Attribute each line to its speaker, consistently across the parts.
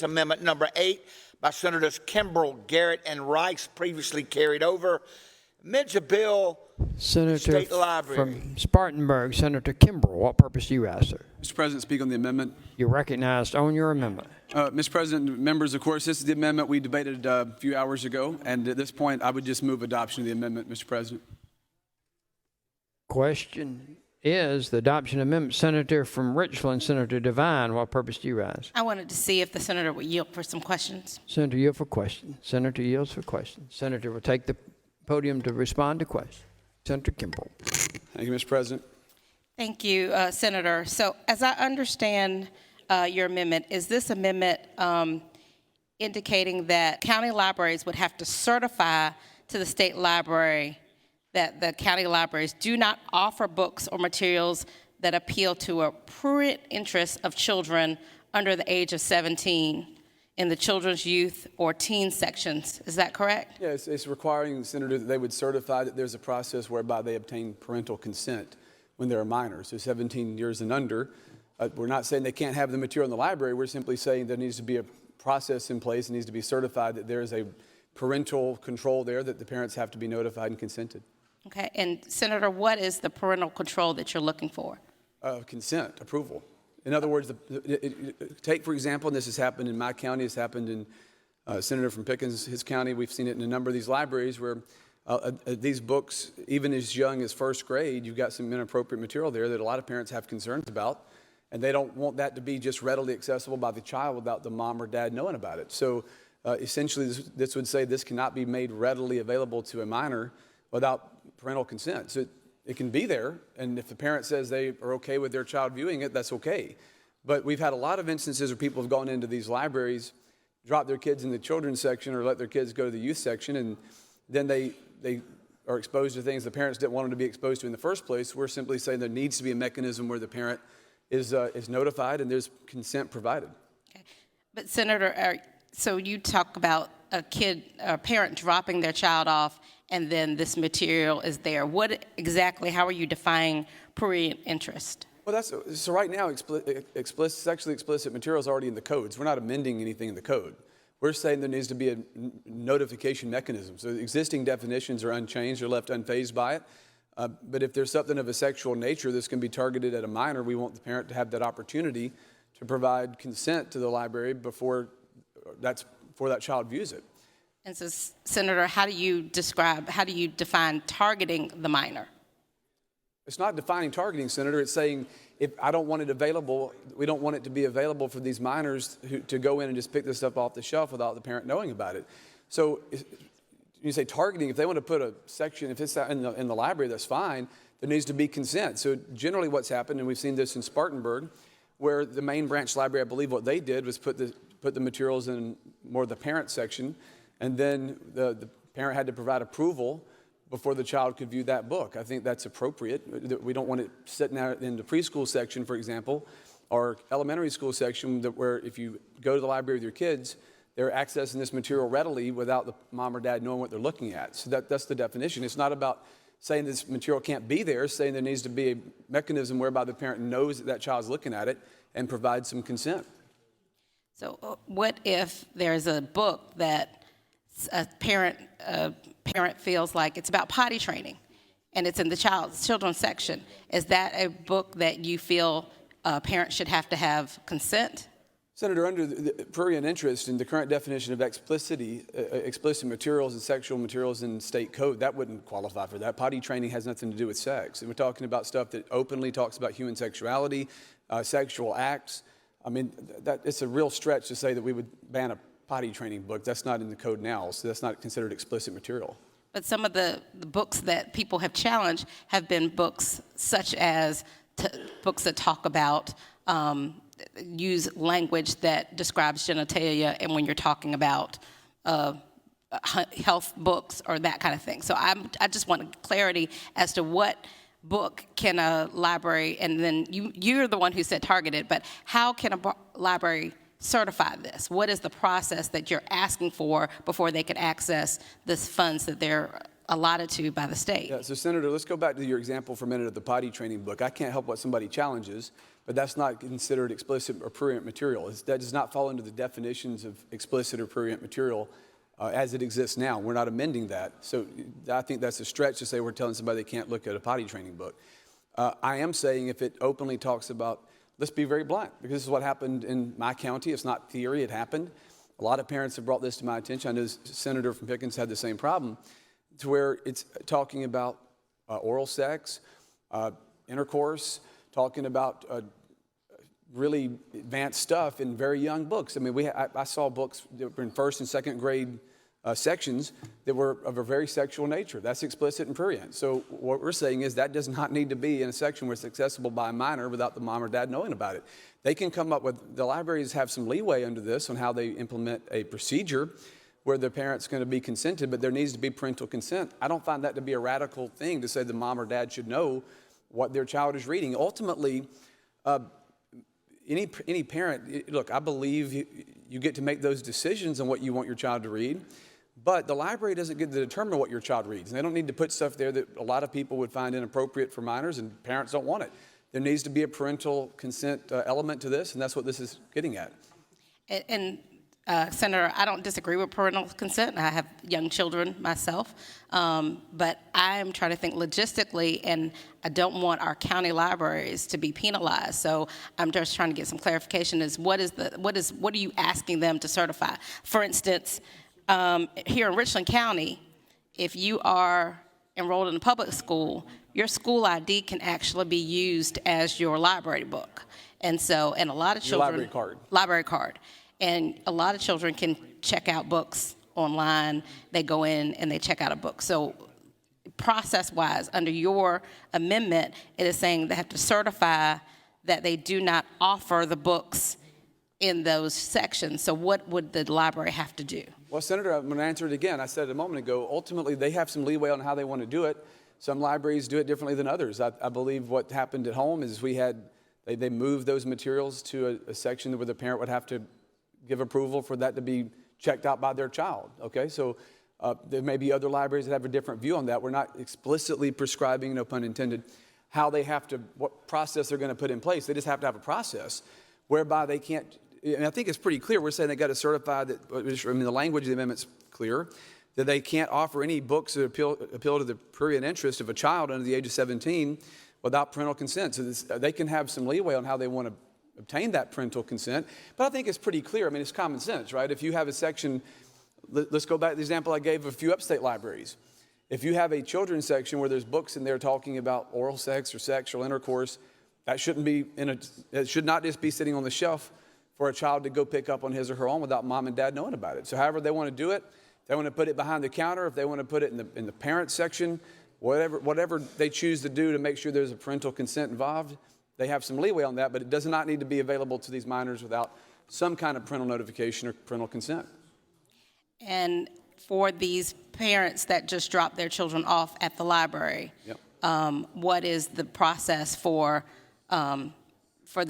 Speaker 1: Amendment number 8 by Senators Kimbrell, Garrett, and Rice, previously carried over. Amends a bill.
Speaker 2: Senator
Speaker 1: State Library.
Speaker 2: from Spartanburg, Senator Kimbrell. What purpose do you ask, sir?
Speaker 3: Mr. President, speak on the amendment.
Speaker 2: You're recognized on your amendment.
Speaker 3: Mr. President, members, of course, this is the amendment we debated a few hours ago, and at this point, I would just move adoption of the amendment, Mr. President.
Speaker 2: Question is the adoption amendment. Senator from Richland, Senator Devine, what purpose do you ask?
Speaker 4: I wanted to see if the senator would yield for some questions.
Speaker 2: Senator yield for question. Senator yields for question. Senator will take the podium to respond to question. Senator Kimbrell.
Speaker 3: Thank you, Mr. President.
Speaker 4: Thank you, Senator. So as I understand your amendment, is this amendment indicating that county libraries would have to certify to the state library that the county libraries do not offer books or materials that appeal to a prurient interest of children under the age of 17 in the children's, youth, or teen sections? Is that correct?
Speaker 3: Yes, it's requiring the senator that they would certify that there's a process whereby they obtain parental consent when they're minors, so 17 years and under. We're not saying they can't have the material in the library. We're simply saying there needs to be a process in place. It needs to be certified that there is a parental control there, that the parents have to be notified and consented.
Speaker 4: Okay, and Senator, what is the parental control that you're looking for?
Speaker 3: Consent, approval. In other words, take, for example, and this has happened in my county, it's happened in Senator from Pickens, his county. We've seen it in a number of these libraries where these books, even as young as first grade, you've got some inappropriate material there that a lot of parents have concerns about, and they don't want that to be just readily accessible by the child without the mom or dad knowing about it. So essentially, this would say this cannot be made readily available to a minor without parental consent. So it can be there, and if the parent says they are okay with their child viewing it, that's okay. But we've had a lot of instances where people have gone into these libraries, dropped their kids in the children's section or let their kids go to the youth section, and then they are exposed to things the parents didn't want them to be exposed to in the first place. We're simply saying there needs to be a mechanism where the parent is notified and there's consent provided.
Speaker 4: Okay. But Senator, so you talk about a parent dropping their child off and then this material is there. What exactly, how are you defining prurient interest?
Speaker 3: Well, so right now, sexually explicit material is already in the codes. We're not amending anything in the code. We're saying there needs to be a notification mechanism. So the existing definitions are unchanged or left unfazed by it. But if there's something of a sexual nature that's going to be targeted at a minor, we want the parent to have that opportunity to provide consent to the library before that child views it.
Speaker 4: And so, Senator, how do you define targeting the minor?
Speaker 3: It's not defining targeting, Senator. It's saying if I don't want it available, we don't want it to be available for these minors to go in and just pick this stuff off the shelf without the parent knowing about it. So you say targeting, if they want to put a section, if it's in the library, that's fine. There needs to be consent. So generally what's happened, and we've seen this in Spartanburg, where the main branch library, I believe what they did was put the materials in more of the parent section, and then the parent had to provide approval before the child could view that book. I think that's appropriate. We don't want it sitting out in the preschool section, for example, or elementary school section where if you go to the library with your kids, they're accessing this material readily without the mom or dad knowing what they're looking at. So that's the definition. It's not about saying this material can't be there. It's saying there needs to be a mechanism whereby the parent knows that child's looking at it and provides some consent.
Speaker 4: So what if there's a book that a parent feels like it's about potty training and it's in the children's section? Is that a book that you feel parents should have to have consent?
Speaker 3: Senator, under the prurient interest in the current definition of explicit materials and sexual materials in state code, that wouldn't qualify for that. Potty training has nothing to do with sex. And we're talking about stuff that openly talks about human sexuality, sexual acts. I mean, it's a real stretch to say that we would ban a potty training book. That's not in the code now, so that's not considered explicit material.
Speaker 4: But some of the books that people have challenged have been books such as books that talk about, use language that describes genitalia, and when you're talking about health books or that kind of thing. So I just want clarity as to what book can a library, and then you're the one who said targeted, but how can a library certify this? What is the process that you're asking for before they could access this funds that they're allotted to by the state.
Speaker 3: Yeah, so Senator, let's go back to your example for a minute of the potty training book. I can't help what somebody challenges, but that's not considered explicit or prurient material. That does not fall into the definitions of explicit or prurient material as it exists now. We're not amending that. So I think that's a stretch to say we're telling somebody they can't look at a potty training book. I am saying if it openly talks about, let's be very blunt, because this is what happened in my county. It's not theory, it happened. A lot of parents have brought this to my attention. I know the senator from Pickens had the same problem, to where it's talking about oral sex, intercourse, talking about really advanced stuff in very young books. I mean, I saw books that were in first and second grade sections that were of a very sexual nature. That's explicit and prurient. So what we're saying is that does not need to be in a section where it's accessible by a minor without the mom or dad knowing about it. They can come up with, the libraries have some leeway under this on how they implement a procedure where the parent's going to be consented, but there needs to be parental consent. I don't find that to be a radical thing to say the mom or dad should know what their child is reading. Ultimately, any parent, look, I believe you get to make those decisions on what you want your child to read, but the library doesn't get to determine what your child reads. And they don't need to put stuff there that a lot of people would find inappropriate for minors, and parents don't want it. There needs to be a parental consent element to this, and that's what this is getting at.
Speaker 4: And Senator, I don't disagree with parental consent. I have young children myself, but I am trying to think logistically, and I don't want our county libraries to be penalized. So I'm just trying to get some clarification. What are you asking them to certify? For instance, here in Richland County, if you are enrolled in a public school, your school ID can actually be used as your library book, and a lot of children library card. And a lot of children can check out books online. They go in and they check out a book. So process-wise, under your amendment, it is saying they have to certify that they do not offer the books in those sections. So what would the library have to do?
Speaker 3: Well, Senator, I'm going to answer it again. I said it a moment ago. Ultimately, they have some leeway on how they want to do it. Some libraries do it differently than others. I believe what happened at home is they moved those materials to a section where the parent would have to give approval for that to be checked out by their child, okay? So there may be other libraries that have a different view on that. We're not explicitly prescribing, no pun intended, what process they're going to put in place. They just have to have a process whereby they can't, and I think it's pretty clear. We're saying they got to certify that, the language of the amendment's clear, that they can't offer any books that appeal to the prurient interest of a child under the age of 17 without parental consent. So they can have some leeway on how they want to obtain that parental consent. But I think it's pretty clear. I mean, it's common sense, right? If you have a section, let's go back to the example I gave of a few upstate libraries. If you have a children's section where there's books in there talking about oral sex or sexual intercourse, that it should not just be sitting on the shelf for a child to go pick up on his or her own without mom and dad knowing about it. So however they want to do it, if they want to put it behind the counter, if they want to put it in the parent section, whatever they choose to do to make sure there's a parental consent involved, they have some leeway on that, but it does not need to be available to these minors without some kind of parental notification or parental consent.
Speaker 4: And for these parents that just drop their children off at the library,
Speaker 3: Yep.
Speaker 4: What is the process for the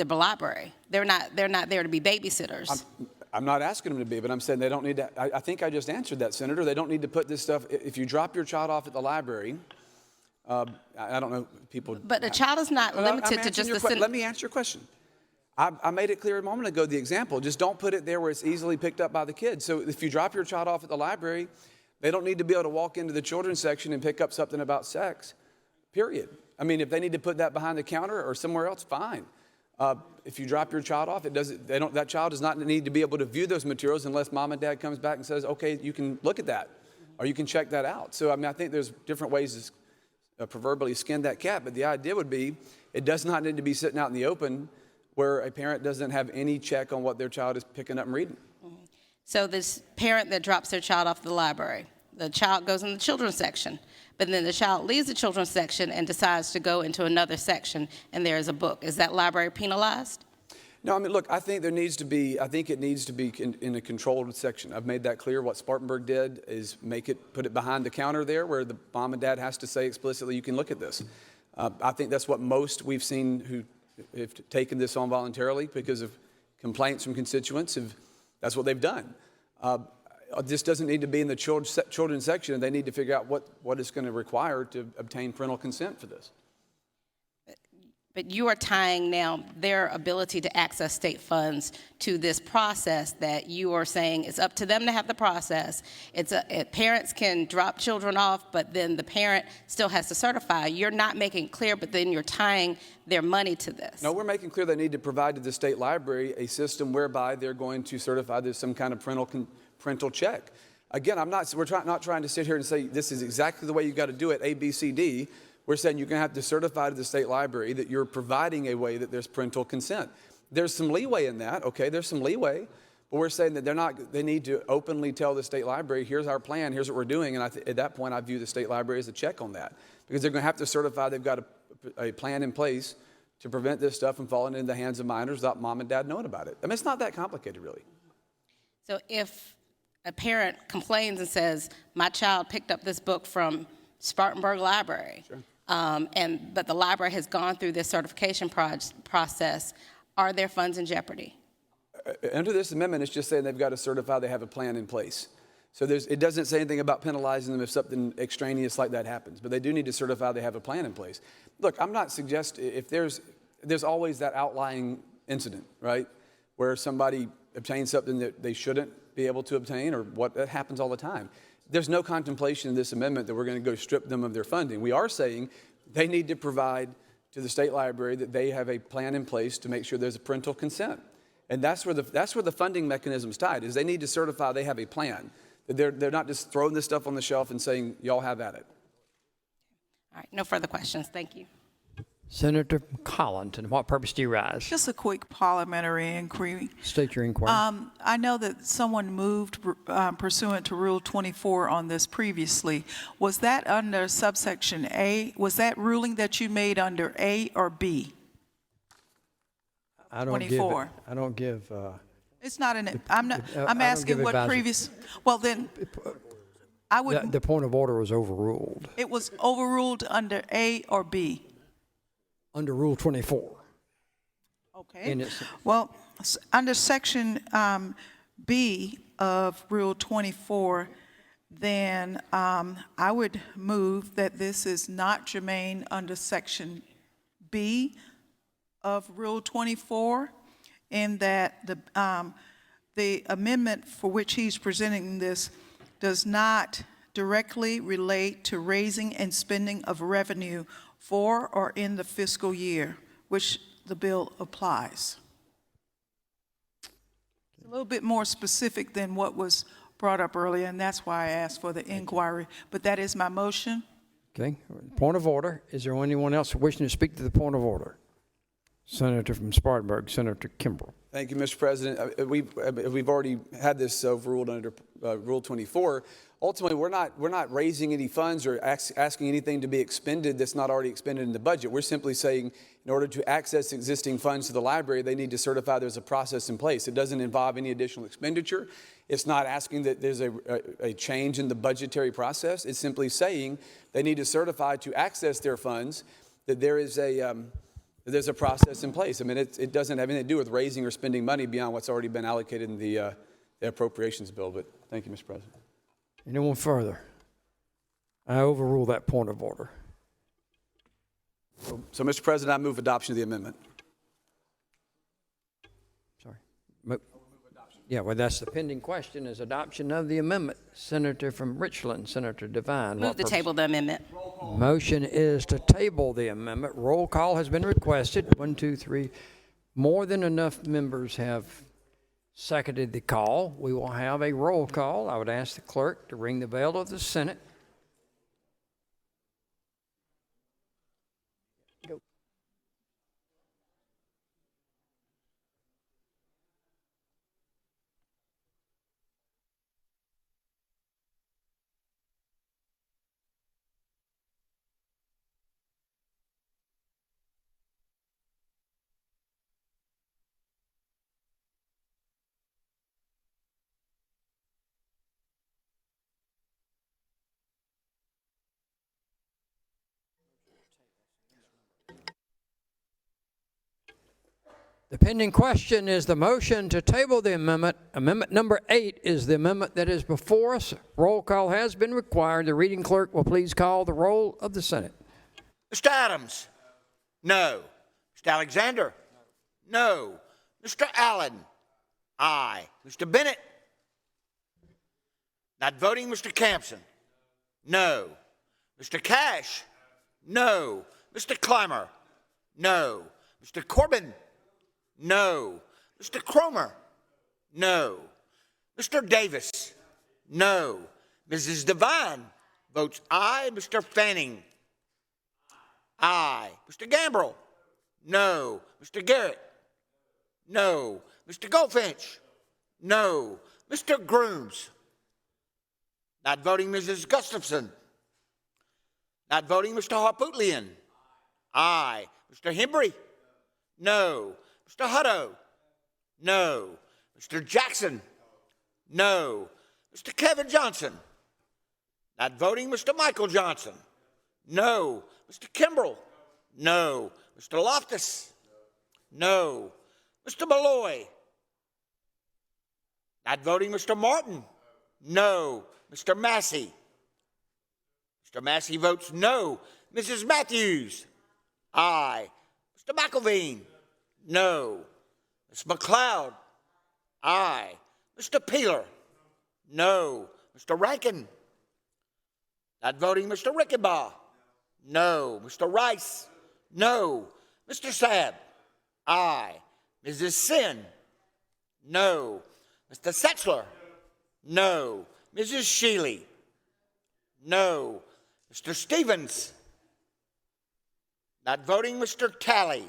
Speaker 4: library? They're not there to be babysitters.
Speaker 3: I'm not asking them to be, but I'm saying they don't need to. I think I just answered that, Senator. They don't need to put this stuff. If you drop your child off at the library, I don't know people.
Speaker 4: But a child is not limited to just the.
Speaker 3: Let me answer your question. I made it clear a moment ago, the example. Just don't put it there where it's easily picked up by the kids. So if you drop your child off at the library, they don't need to be able to walk into the children's section and pick up something about sex, period. I mean, if they need to put that behind the counter or somewhere else, fine. If you drop your child off, that child does not need to be able to view those materials unless mom and dad comes back and says, okay, you can look at that or you can check that out. So, I mean, I think there's different ways to proverbially skin that cat, but the idea would be it does not need to be sitting out in the open where a parent doesn't have any check on what their child is picking up and reading.
Speaker 4: So this parent that drops their child off at the library, the child goes in the children's section, but then the child leaves the children's section and decides to go into another section and there is a book. Is that library penalized?
Speaker 3: No, I mean, look, I think it needs to be in a controlled section. I've made that clear. What Spartanburg did is put it behind the counter there where the mom and dad has to say explicitly, you can look at this. I think that's what most we've seen who have taken this on voluntarily because of complaints from constituents. That's what they've done. This doesn't need to be in the children's section. They need to figure out what it's going to require to obtain parental consent for this.
Speaker 4: But you are tying now their ability to access state funds to this process that you are saying it's up to them to have the process. Parents can drop children off, but then the parent still has to certify. You're not making it clear, but then you're tying their money to this.
Speaker 3: No, we're making clear they need to provide to the state library a system whereby they're going to certify there's some kind of parental check. Again, we're not trying to sit here and say this is exactly the way you've got to do it, A, B, C, D. We're saying you're going to have to certify to the state library that you're providing a way that there's parental consent. There's some leeway in that, okay? There's some leeway, but we're saying that they need to openly tell the state library, here's our plan, here's what we're doing, and at that point I view the state library as a check on that, because they're going to have to certify they've got a plan in place to prevent this stuff from falling into the hands of minors without mom and dad knowing about it. I mean, it's not that complicated, really.
Speaker 4: So if a parent complains and says, my child picked up this book from Spartanburg Library,
Speaker 3: Sure.
Speaker 4: But the library has gone through this certification process, are their funds in jeopardy?
Speaker 3: Under this amendment, it's just saying they've got to certify they have a plan in place. So it doesn't say anything about penalizing them if something extraneous like that happens, but they do need to certify they have a plan in place. Look, I'm not suggesting, if there's always that outlying incident, right, where somebody obtains something that they shouldn't be able to obtain, or that happens all the time. There's no contemplation in this amendment that we're going to go strip them of their funding. We are saying they need to provide to the state library that they have a plan in place to make sure there's a parental consent. And that's where the funding mechanism is tied, is they need to certify they have a plan. That they're not just throwing this stuff on the shelf and saying, y'all have at it.
Speaker 4: All right, no further questions. Thank you.
Speaker 2: Senator Collington, what purpose do you rise?
Speaker 5: Just a quick parliamentary inquiry.
Speaker 2: State your inquiry.
Speaker 5: I know that someone moved pursuant to Rule 24 on this previously. Was that under subsection A? Was that ruling that you made under A or B?
Speaker 2: I don't
Speaker 5: 24.
Speaker 2: I don't give.
Speaker 5: It's not an. I'm not.
Speaker 2: I
Speaker 5: I'm
Speaker 2: don't
Speaker 5: asking
Speaker 2: give
Speaker 5: what
Speaker 2: advisory.
Speaker 5: previous. Well, then, I would.
Speaker 2: The point of order was overruled
Speaker 5: It was overruled under A or B.
Speaker 2: under Rule 24.
Speaker 5: Okay.
Speaker 2: And it's,
Speaker 5: Well, under section B of Rule 24, then I would move that this is not germane under section B of Rule 24, in that the amendment for which he's presenting this does not directly relate to raising and spending of revenue for or in the fiscal year, which the bill applies. It's a little bit more specific than what was brought up earlier, and that's why I asked for the inquiry. But that is my motion.
Speaker 2: okay. Point of order. Is there anyone else wishing to speak to the point of order? Senator from Spartanburg, Senator Kimbrell.
Speaker 3: Thank you, Mr. President. We've already had this overruled under Rule 24. Ultimately, we're not raising any funds or asking anything to be expended that's not already expended in the budget. We're simply saying in order to access existing funds to the library, they need to certify there's a process in place. It doesn't involve any additional expenditure. It's not asking that there's a change in the budgetary process. It's simply saying they need to certify to access their funds that there's a process in place. I mean, it doesn't have anything to do with raising or spending money beyond what's already been allocated in the appropriations bill. But thank you, Mr. President.
Speaker 2: Anyone further? I overrule that point of order.
Speaker 3: So, Mr. President, I move adoption of the amendment.
Speaker 2: Sorry. Yeah, well, that's the pending question, is adoption of the amendment. Senator from Richland, Senator Devine.
Speaker 4: Move to table the amendment.
Speaker 2: Motion is to table the amendment. Roll call has been requested. 1, 2, 3. More than enough members have seconded the call. We will have a roll call. I would ask the clerk to ring the bell of the Senate. The pending question is the motion to table the amendment. Amendment number 8 is the amendment that is before us. Roll call has been required. The reading clerk will please call the roll of the Senate.
Speaker 1: Mr. Adams? No. Mr. Alexander? No. Mr. Allen? Aye. Mr. Bennett? Not voting, Mr. Campson? No. Mr. Cash? No. Mr. Clymer? No. Mr. Corbin? No. Mr. Cromer? No. Mr. Davis? No. Mrs. Devine votes aye. Mr. Fanning? Aye. Mr. Gambrell? No. Mr. Garrett? No. Mr. Goldfinch? No. Mr. Grooms? Not voting, Mrs. Gustafson? Not voting, Mr. Harpootlian? Aye. Mr. Hembry? No. Mr. Hutto? No. Mr. Jackson? No. Mr. Kevin Johnson? Not voting, Mr. Michael Johnson? No. Mr. Kimbrell? No. Mr. Loftus? No. Mr. Malloy? Not voting, Mr. Martin? No. Mr. Massey? Mr. Massey votes no. Mrs. Matthews? Aye. Mr. McElveen? No. Ms. McLeod? Aye. Mr. Peeler? No. Mr. Rankin? Not voting, Mr. Rickenbaugh? No. Mr. Rice? No. Mr. Sabb? Aye. Mrs. Sin? No. Mr. Setzler? No. Mrs. Shealy? No. Mr. Stevens? Not voting, Mr. Talley?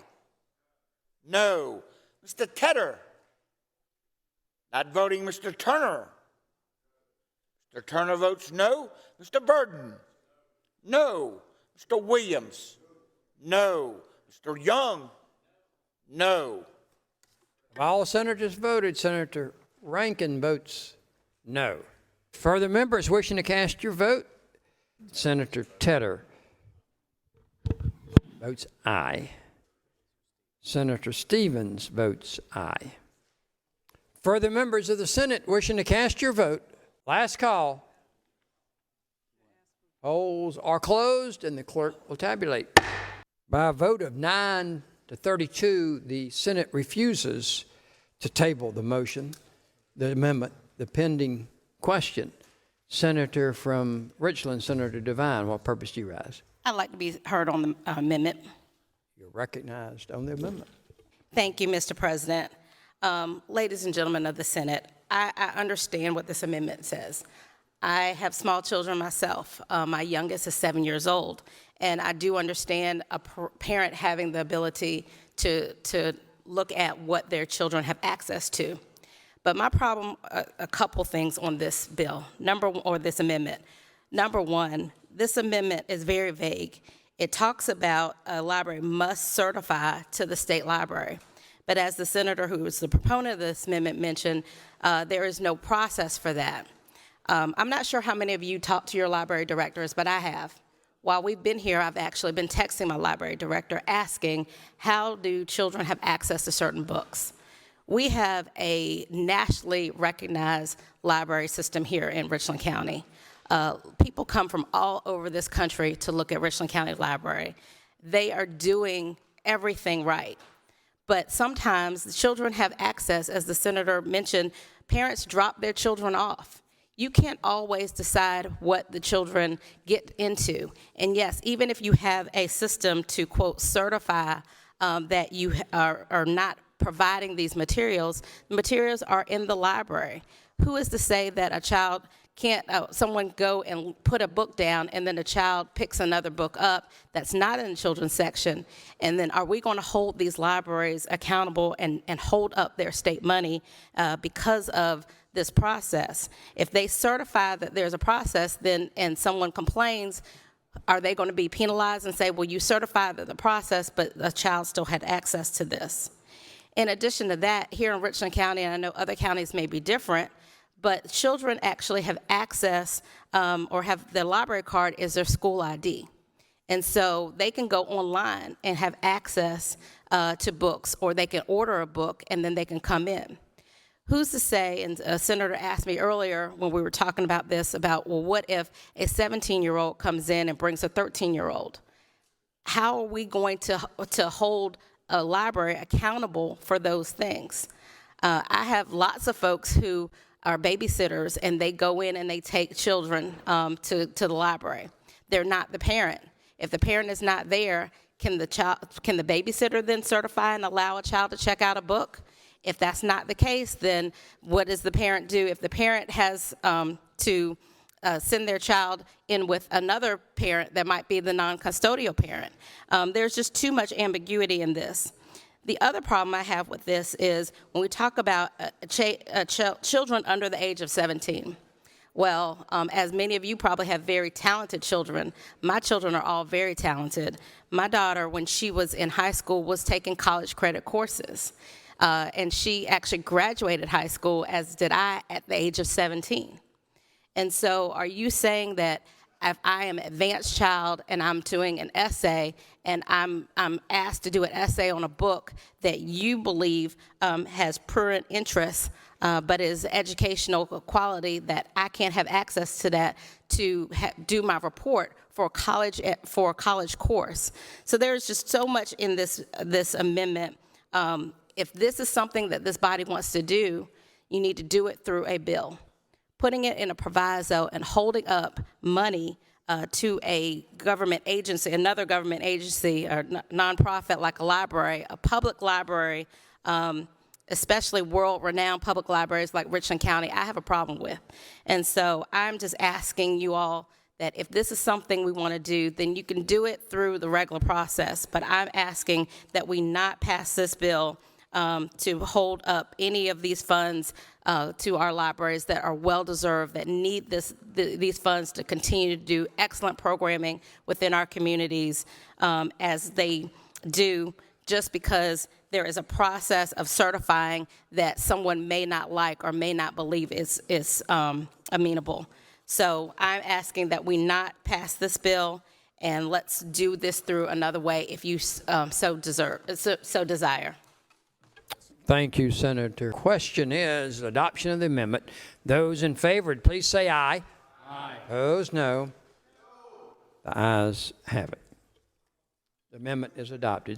Speaker 1: No. Mr. Tedder? Not voting, Mr. Turner? Mr. Turner votes no. Mr. Burden? No. Mr. Williams? No. Mr. Young? No.
Speaker 2: Of all senators voted, Senator Rankin votes no. Further members wishing to cast your vote, Senator Tedder votes aye. Senator Stevens votes aye. Further members of the Senate wishing to cast your vote, last call. Polls are closed and the clerk will tabulate. By a vote of 9 to 32, the Senate refuses to table the motion, the amendment, the pending question. Senator from Richland, Senator Devine, what purpose do you rise?
Speaker 4: I'd like to be heard on the amendment.
Speaker 2: You're recognized on the amendment.
Speaker 4: Thank you, Mr. President. Ladies and gentlemen of the Senate, I understand what this amendment says. I have small children myself. My youngest is 7 years old, and I do understand a parent having the ability to look at what their children have access to. But my problem, a couple things on this bill, this amendment. Number one, this amendment is very vague. It talks about a library must certify to the state library. But as the senator who was the proponent of this amendment mentioned, there is no process for that. I'm not sure how many of you talk to your library directors, but I have. While we've been here, I've actually been texting my library director asking, how do children have access to certain books? We have a nationally recognized library system here in Richland County. People come from all over this country to look at Richland County Library. They are doing everything right. But sometimes the children have access, as the senator mentioned, parents drop their children off. You can't always decide what the children get into. And yes, even if you have a system to, quote, certify that you are not providing these materials, the materials are in the library. Who is to say that a child can't, someone go and put a book down and then a child picks another book up that's not in the children's section, and then are we going to hold these libraries accountable and hold up their state money because of this process? If they certify that there's a process, then and someone complains, are they going to be penalized and say, well, you certified that the process, but the child still had access to this? In addition to that, here in Richland County, and I know other counties may be different, but children actually have access or have their library card is their school ID. And so they can go online and have access to books, or they can order a book and then they can come in. Who's to say, and a senator asked me earlier when we were talking about this, about, well, what if a 17-year-old comes in and brings a 13-year-old? How are we going to hold a library accountable for those things? I have lots of folks who are babysitters, and they go in and they take children to the library. They're not the parent. If the parent is not there, can the babysitter then certify and allow a child to check out a book? If that's not the case, then what does the parent do? If the parent has to send their child in with another parent that might be the non-custodial parent, there's just too much ambiguity in this. The other problem I have with this is when we talk about children under the age of 17. Well, as many of you probably have very talented children, my children are all very talented. My daughter, when she was in high school, was taking college credit courses. And she actually graduated high school, as did I, at the age of 17. And so are you saying that if I am an advanced child and I'm doing an essay and I'm asked to do an essay on a book that you believe has prurient interest but is educational quality, that I can't have access to that to do my report for a college course? So there's just so much in this amendment. If this is something that this body wants to do, you need to do it through a bill. Putting it in a proviso and holding up money to a government agency, another government agency or nonprofit like a library, a public library, especially world-renowned public libraries like Richland County, I have a problem with. And so I'm just asking you all that if this is something we want to do, then you can do it through the regular process. But I'm asking that we not pass this bill to hold up any of these funds to our libraries that are well-deserved, that need these funds to continue to do excellent programming within our communities as they do, just because there is a process of certifying that someone may not like or may not believe is amenable. So I'm asking that we not pass this bill, and let's do this through another way if you so desire.
Speaker 2: Thank you, Senator. Question is adoption of the amendment. Those in favor, please say aye. Aye. Opposed, no. The ayes have it. The amendment is adopted.